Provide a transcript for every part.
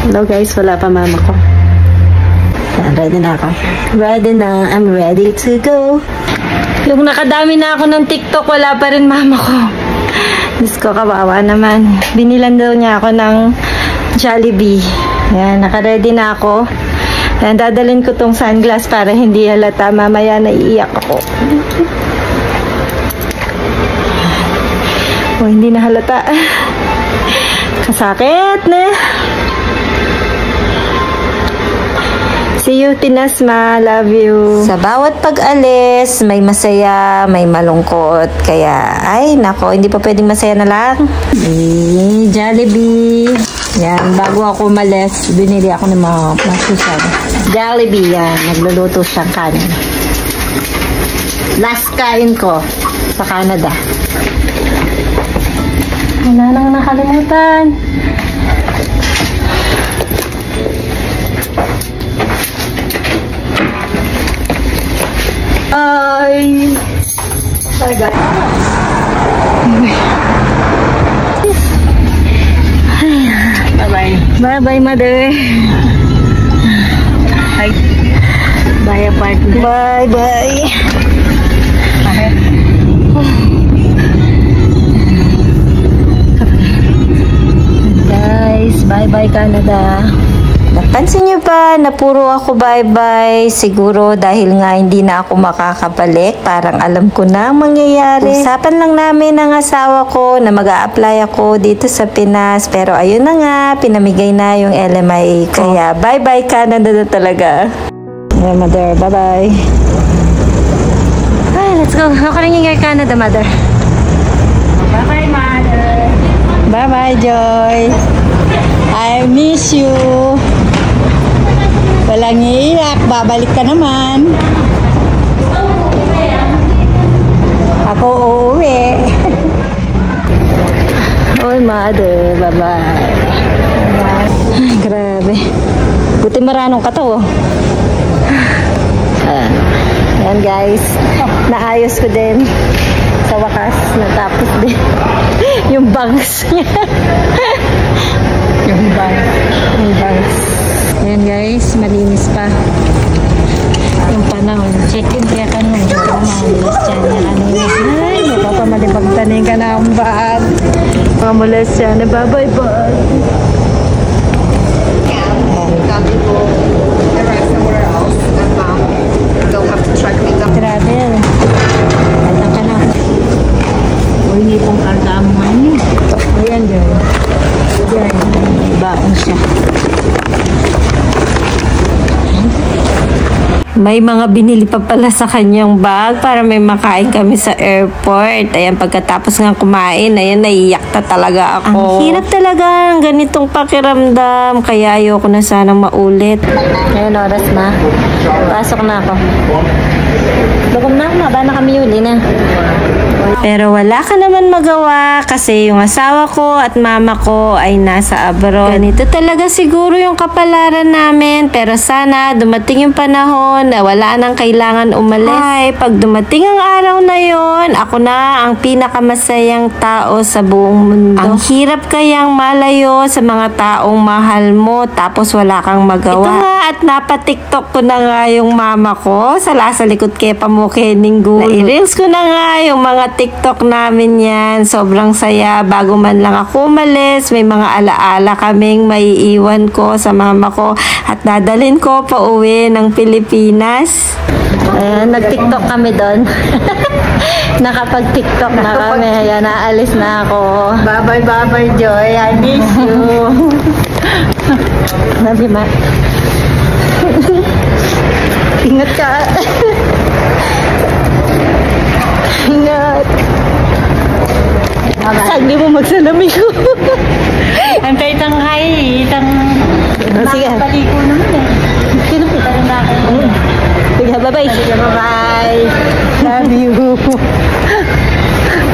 Hello guys, wala pa mama ko. Yan, ready na ako. Ready na, I'm ready to go. Yung nakadami na ako ng TikTok, wala pa rin mama ko. Diyos ko, kawawa naman. Binilan daw niya ako ng Jollibee. Yan, naka-ready na ako. Yan, dadalhin ko tong sunglass para hindi halata. Mamaya naiiyak ako. O, hindi na halata. Kasakit na. See you, Tinasma. Love you. Sa bawat pag-alis, may masaya, may malungkot. Kaya, ay, nako, hindi pa pwedeng masaya na lang. Jollibee. Yan, bago ako umalis, binili ako ng mga masusan. Jollibee, yan. Nagluluto siyang kanin. Last kain ko sa Canada. Wala nang nakalimutan. Ay! Agad. Bye-bye. Bye-bye, mother. Bye. Bye, partner. Bye-bye. Guys, bye-bye, Canada. Napansin niyo ba na puro ako bye-bye? Siguro dahil nga hindi na ako makakabalik. Parang alam ko na ang mangyayari. Usapan lang namin ng asawa ko na mag-a-apply ako dito sa Pinas. Pero ayun na nga, pinamigay na yung LMIA ko. Kaya bye-bye Canada na talaga. Yeah, mother, bye-bye. Ay, let's go. Ako rin yung Canada, mother. Bye-bye, mother. Bye-bye, Joy. I miss you. Walang iiyak, babalik ka naman. Ako uuwi. Oy, mother, bye-bye. Ay, grabe. Buti maranong ka to, oh. Ayan, guys. Naayos ko din. Sa wakas, natapos din. Yung bangs niya. Yung bangs. Ayan guys, malinis pa. Yung panahon. Check-in kaya kanong. Mamulas dyan niya kanina. Ay, mapapamalipagtanin ka na ang bag. Mamulas dyan. Bye-bye-bye. Grabe yan. Kanta ka na. Hindi pong kanta mo ngayon. Ayan dyan. Diyan. Baon siya. May mga binili pa pala sa kanyang bag para may makain kami sa airport. Ayan, pagkatapos nga kumain, ayan, naiyak na talaga ako. Ang hirap talaga ng ganitong pakiramdam. Kaya ayoko na sanang maulit. Ngayon, oras na. Pasok na ako. Lugom na, maba na kami uli na. Pero wala ka naman magawa kasi yung asawa ko at mama ko ay nasa abroad. Ganito talaga siguro yung kapalaran namin. Pero sana dumating yung panahon na wala nang kailangan umalis. Ay, pag dumating ang araw na yon, ako na ang pinakamasayang tao sa buong mundo. Ang hirap kayang malayo sa mga taong mahal mo tapos wala kang magawa. Ito nga at napatiktok ko na nga yung mama ko sa likod kay Pamukening Gulo. Nai-reels ko na nga yung mga TikTok namin yan. Sobrang saya. Bago man lang ako umalis, may mga alaala kaming maiiwan ko sa mama ko at dadalhin ko pa uwi ng Pilipinas. Ayan, nag-TikTok kami doon. Nakapag-TikTok na kami. Ayan, naalis na ako. Bye-bye, bye-bye, Joy. I miss you. Love you, Ma. Ingat ka. Ingat. Sagdi mo magsalami ko. Antay tanghay. Sige. Paliko naman eh. Sino kita rin na ako? Sige, bye-bye. Bye-bye. Love you.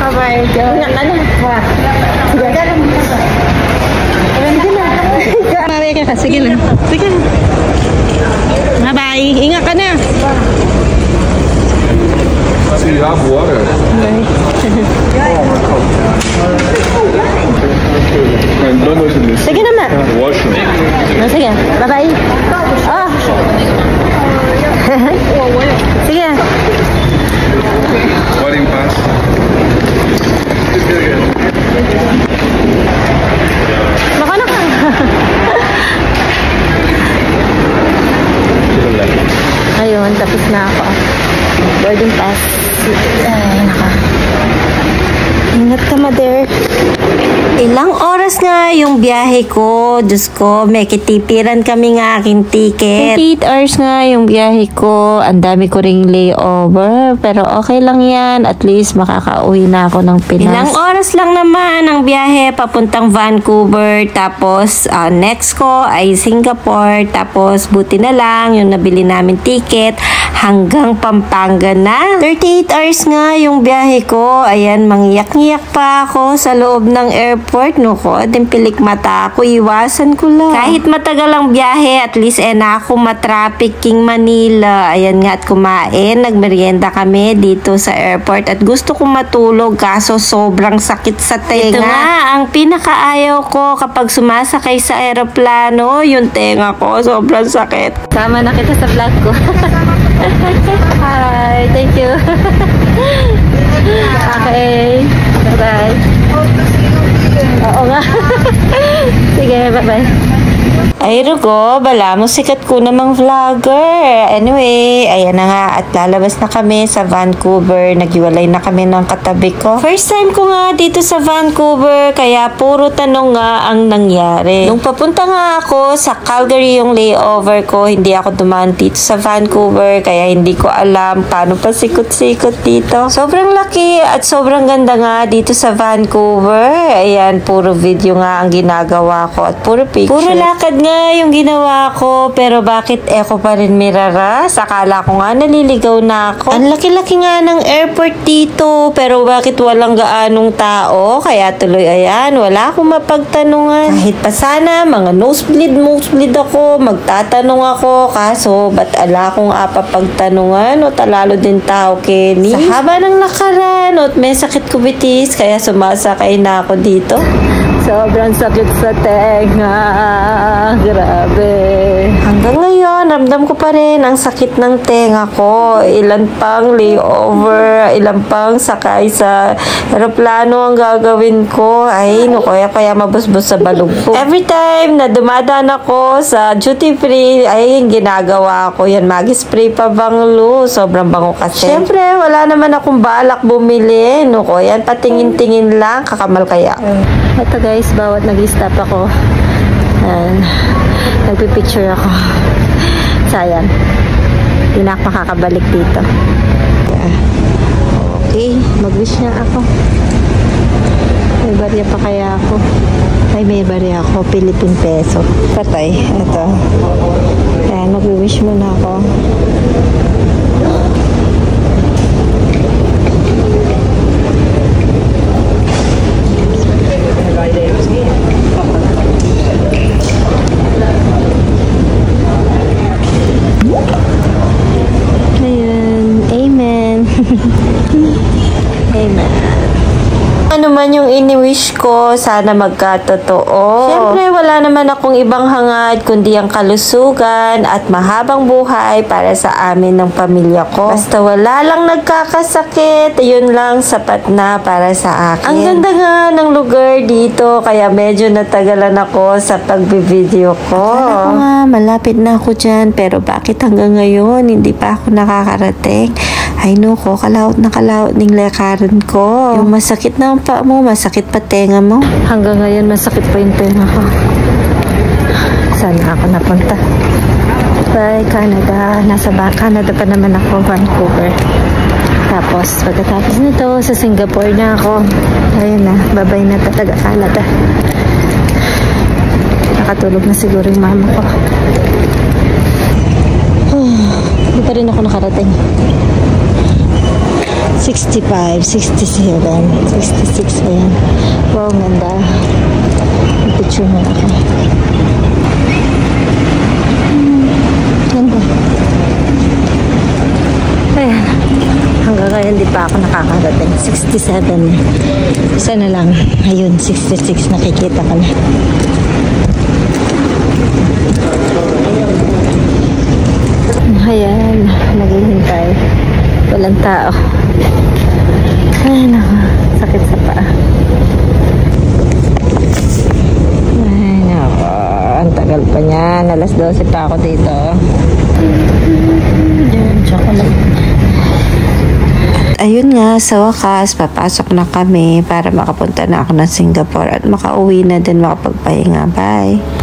Bye-bye. Ingat ka na. Sige. Sige na. Sige na. Sige na. Bye-bye. Ingat ka na. So you have water? Sige naman. Washroom. sige. Bye-bye. Oh. Sige. Boarding pass. Baka na ka. Ayun, tapos na ako. Boarding pass. Ay, naka. Ingat ka, mother. Ilang oras nga yung biyahe ko. Diyos ko, may kitipiran kami ng aking ticket. 8 hours nga yung biyahe ko. Ang dami ko ring layover. Pero okay lang yan. At least makakauwi na ako ng Pinas. Ilang oras lang naman ang biyahe papuntang Vancouver. Tapos, next ko ay Singapore. Tapos, buti na lang yung nabili namin ticket hanggang Pampanga na. 38 hours nga yung biyahe ko. Ayan, mangyak-ngiyak pa ako sa loob ng airport. No ko, din pilik mata ako. Iwasan ko lang. Kahit matagal ang biyahe, at least na ako matraffic King Manila. Ayan nga at kumain. Nagmerienda kami dito sa airport at gusto ko matulog kaso sobrang sakit sa tenga. Ito nga, ang pinakaayaw ko kapag sumasakay sa aeroplano, yung tenga ko sobrang sakit. Sama na kita sa vlog ko. Hi, thank you. Okay, bye-bye. Oo nga. Sige, bye-bye. Ay, Rugo, bala mo, sikat ko namang vlogger. Anyway, ayan na nga, at lalabas na kami sa Vancouver. Naghiwalay na kami ng katabi ko. First time ko nga dito sa Vancouver, kaya puro tanong nga ang nangyari. Nung papunta nga ako sa Calgary yung layover ko, hindi ako dumaan dito sa Vancouver, kaya hindi ko alam paano pa sikot-sikot dito. Sobrang laki at sobrang ganda nga dito sa Vancouver. Ayan, puro video nga ang ginagawa ko at puro picture. Puro lakad nga yung ginawa ko, pero bakit eko pa rin miraras? Akala ko nga naliligaw na ako. Ang laki-laki nga ng airport dito, pero bakit walang gaanong tao? Kaya tuloy ayan, wala akong mapagtanungan. Kahit pa sana, mga nosebleed ako, magtatanong ako, kaso ba't ala akong apapagtanungan o talalo din tao, Kenny? Sa haba ng lakaran, at may sakit kubitis, kaya sumasakay na ako dito. Sobrang sakit sa tenga. Grabe. Hanggang ngayon, ramdam ko pa rin ang sakit ng tenga ko. Ilan pang layover, ilan pang sakay sa aeroplano ang gagawin ko. Ay, no, kaya mabusbos sa balog ko. Every time na dumadaan ako sa duty free, ay, ginagawa ko yan. Mag-spray pa banglo. Sobrang bango kasi. Siyempre, wala naman akong balak bumili. No, yan, patingin-tingin lang. Kakamal kaya. Ito guys, bawat nag-stop ako, nagpipicture ako. Sayang, hindi na ako makakabalik dito. Okay, mag-wish na ako. May barya pa kaya ako? Ay, may barya ako, Philippine peso. Patay, ito. Kaya mag-wish muna ako. Ano man yung ini-wish ko, sana magkatotoo. Siyempre, wala naman akong ibang hangad kundi ang kalusugan at mahabang buhay para sa amin ng pamilya ko. Basta wala lang nagkakasakit, yun lang sapat na para sa akin. Ang ganda nga ng lugar dito, kaya medyo natagalan ako sa pagbivideo ko. Akala ko nga, malapit na ako dyan, pero bakit hanggang ngayon, hindi pa ako nakakarating? Ay no ko, kalaot na kalaot ng lekaran ko. Yung masakit na ang pa mo, masakit pa tenga mo. Hanggang ngayon, masakit pa yung tenga ko. Saan ako napunta? Bye, Canada. Nasa Canada pa naman ako, Vancouver. Tapos, pagkatapos nito, sa Singapore na ako. Ayun na, babay na talaga Canada. Nakatulog na siguro yung mama ko. Hindi pa rin ako nakarating. 65, 67, 66, ayan. Wow, ganda. Picture mo ako. Ganda. Ayan. Hanggang ngayon, di pa ako nakakarating. 67. Isa na lang. Ayun, 66. Nakikita ko na. Ay, naku. Sakit sa paa. Ay, naku. Ang tagal pa niyan. Alas 12 pa ako dito. Chocolate. Ayun nga, sa wakas, papasok na kami para makapunta na ako ng Singapore at makauwi na din, makapagpahinga. Bye!